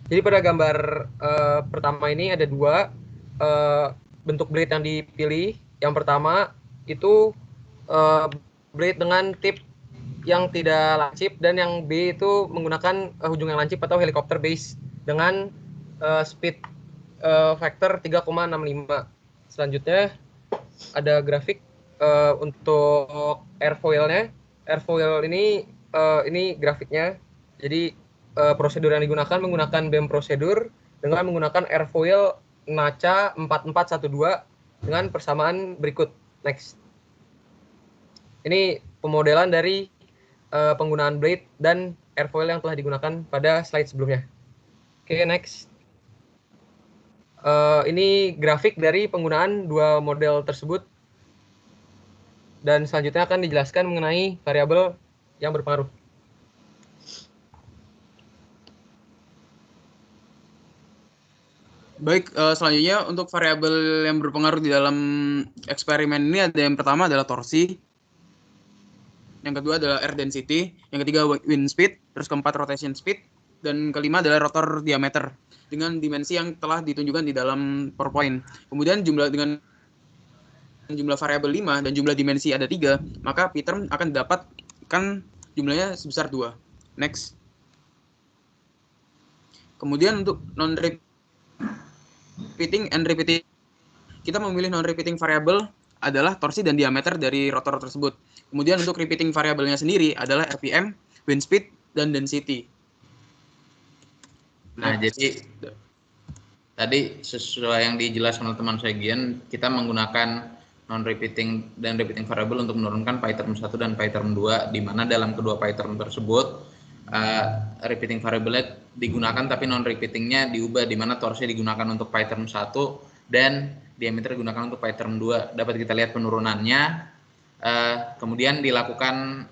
Jadi pada gambar pertama ini ada dua bentuk blade yang dipilih. Yang pertama itu blade dengan tip yang tidak lancip, dan yang B itu menggunakan ujung yang lancip atau helikopter base dengan speed factor 3,65. Selanjutnya ada grafik untuk airfoilnya. Airfoil ini grafiknya. Jadi prosedur yang digunakan menggunakan BEM prosedur dengan menggunakan airfoil NACA 4412 dengan persamaan berikut. Next. Ini pemodelan dari penggunaan blade dan airfoil yang telah digunakan pada slide sebelumnya. Oke, next. Ini grafik dari penggunaan dua model tersebut, dan selanjutnya akan dijelaskan mengenai variabel yang berpengaruh. Baik, selanjutnya untuk variabel yang berpengaruh di dalam eksperimen ini ada yang pertama adalah torsi, yang kedua adalah air density, yang ketiga wind speed, terus keempat rotation speed, dan kelima adalah rotor diameter dengan dimensi yang telah ditunjukkan di dalam PowerPoint. Kemudian dengan jumlah variabel 5 dan jumlah dimensi ada 3, maka P-term akan didapatkan jumlahnya sebesar 2. Next. Kemudian untuk non-repeating and repeating, kita memilih non-repeating variable adalah torsi dan diameter dari rotor tersebut. Kemudian untuk repeating variabelnya sendiri adalah RPM, wind speed, dan density. Nah, jadi tadi sesuai yang dijelaskan oleh teman saya Gian, kita menggunakan non-repeating dan repeating variable untuk menurunkan PyTerm 1 dan PyTerm 2, di mana dalam kedua PyTerm tersebut repeating variable digunakan tapi non-repeatingnya diubah, di mana torsi digunakan untuk PyTerm 1 dan diameter digunakan untuk PyTerm 2. Dapat kita lihat penurunannya. Kemudian dilakukan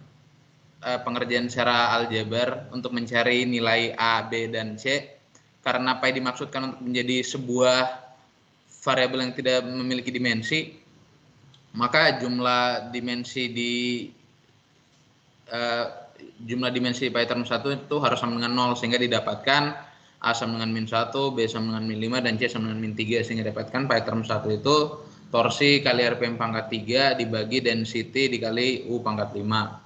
pengerjaan secara aljabar untuk mencari nilai A, B, dan C. Karena Py dimaksudkan untuk menjadi sebuah variabel yang tidak memiliki dimensi, maka jumlah dimensi PyTerm 1 itu harus sama dengan 0, sehingga didapatkan A sama dengan min 1, B sama dengan min 5, dan C sama dengan min 3, sehingga dapatkan PyTerm 1 itu torsi kali RPM pangkat 3 dibagi density dikali U pangkat 5.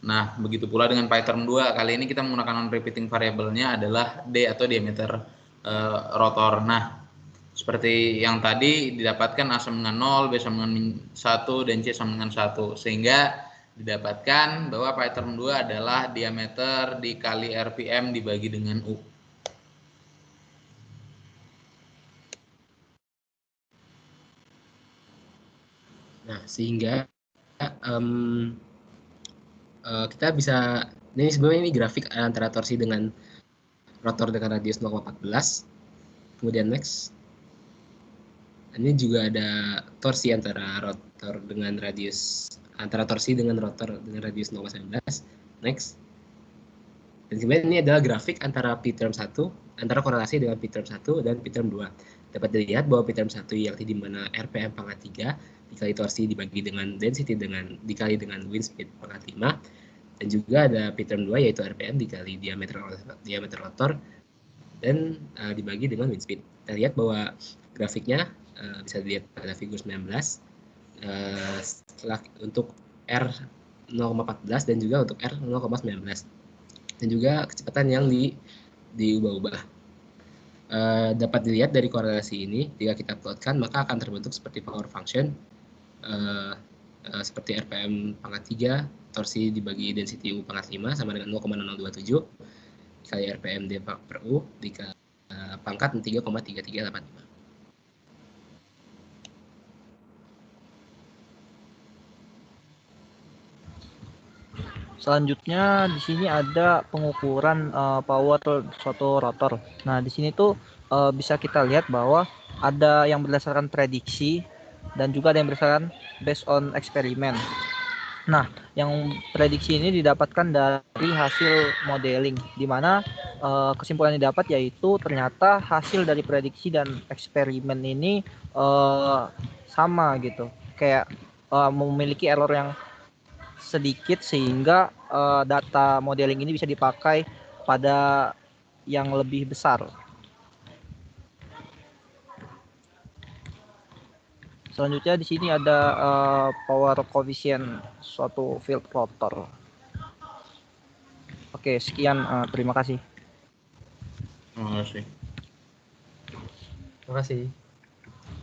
Nah, begitu pula dengan PyTerm 2. Kali ini kita menggunakan non-repeating variabelnya adalah D atau diameter rotor. Nah, seperti yang tadi didapatkan A sama dengan 0, B sama dengan min 1, dan C sama dengan 1. Sehingga didapatkan bahwa PyTerm 2 adalah diameter dikali RPM dibagi dengan U. Nah, sehingga kita bisa, ini sebenarnya ini grafik antara torsi dengan rotor dengan radius 0,14. Kemudian next. Ini juga ada torsi antara rotor dengan radius, antara torsi dengan rotor dengan radius 0,19. Next. Dan kemudian ini adalah grafik antara P-term 1, antara korelasi dengan P-term 1 dan P-term 2. Dapat dilihat bahwa P-term 1 yang di mana RPM pangkat 3 dikali torsi dibagi dengan density dikali dengan wind speed pangkat 5, dan juga ada P-term 2 yaitu RPM dikali diameter rotor dan dibagi dengan wind speed. Kita lihat bahwa grafiknya bisa dilihat pada figur 19 untuk R0,14 dan juga untuk R0,19, dan juga kecepatan yang diubah-ubah. Dapat dilihat dari korelasi ini, jika kita plotkan maka akan terbentuk seperti power function, seperti RPM pangkat 3 torsi dibagi density U pangkat 5 sama dengan 0,0027 dikali RPM D per U dikali pangkat 3,3385. Selanjutnya di sini ada pengukuran power suatu rotor. Nah, di sini tuh bisa kita lihat bahwa ada yang berdasarkan prediksi dan juga ada yang berdasarkan based on eksperimen. Nah, yang prediksi ini didapatkan dari hasil modeling, di mana kesimpulan yang didapat yaitu ternyata hasil dari prediksi dan eksperimen ini sama gitu, kayak memiliki error yang sedikit, sehingga data modeling ini bisa dipakai pada yang lebih besar. Selanjutnya di sini ada power coefficient suatu field rotor. Oke, sekian. Terima kasih. Terima kasih. Terima kasih.